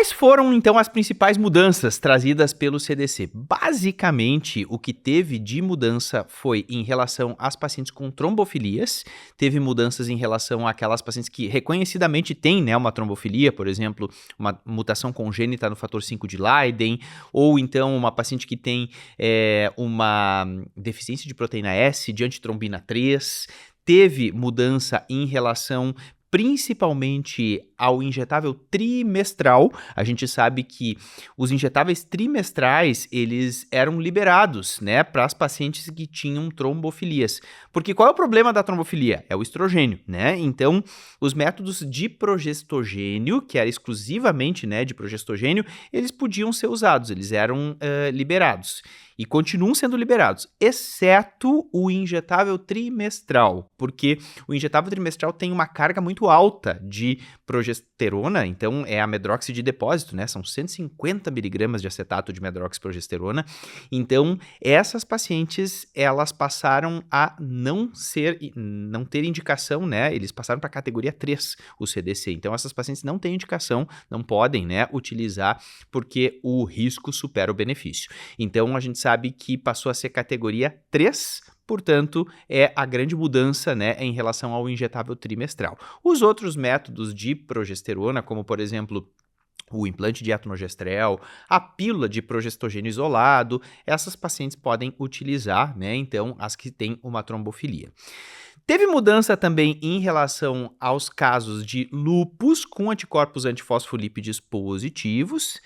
Quais foram, então, as principais mudanças trazidas pelo CDC? Basicamente, o que teve de mudança foi em relação às pacientes com trombofilias, teve mudanças em relação àquelas pacientes que reconhecidamente têm, né, uma trombofilia, por exemplo, uma mutação congênita no fator 5 de Leiden, ou então uma paciente que tem uma deficiência de proteína S, de antitrombina 3, teve mudança em relação principalmente ao injetável trimestral. A gente sabe que os injetáveis trimestrais, eles eram liberados, né, para as pacientes que tinham trombofilias. Porque qual é o problema da trombofilia? É o estrogênio, né? Então, os métodos de progestogênio, que era exclusivamente, né, de progestogênio, eles podiam ser usados, eles eram liberados. E continuam sendo liberados, exceto o injetável trimestral, porque o injetável trimestral tem uma carga muito alta de progesterona, então é a medroxi de depósito, né? São 150 miligramas de acetato de medroxiprogesterona. Então, essas pacientes, elas passaram a não ter indicação, né? Eles passaram para a categoria 3, o CDC. Então, essas pacientes não têm indicação, não podem, né, utilizar, porque o risco supera o benefício. Então, a gente sabe que passou a ser categoria 3, portanto, é a grande mudança, né, em relação ao injetável trimestral. Os outros métodos de progesterona, como por exemplo o implante de etonogestrel, a pílula de progestogênio isolado, essas pacientes podem utilizar, né, então, as que têm uma trombofilia. Teve mudança também em relação aos casos de lúpus com anticorpos antifosfolípides positivos.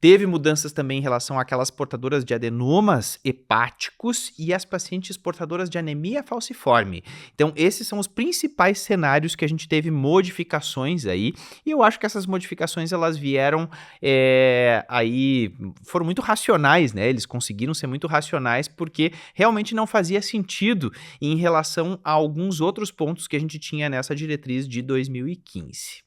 Teve mudanças também em relação àquelas portadoras de adenomas hepáticos e as pacientes portadoras de anemia falciforme. Então, esses são os principais cenários que a gente teve modificações aí, e eu acho que essas modificações, elas vieram aí, foram muito racionais, né? Eles conseguiram ser muito racionais porque realmente não fazia sentido em relação a alguns outros pontos que a gente tinha nessa diretriz de 2015.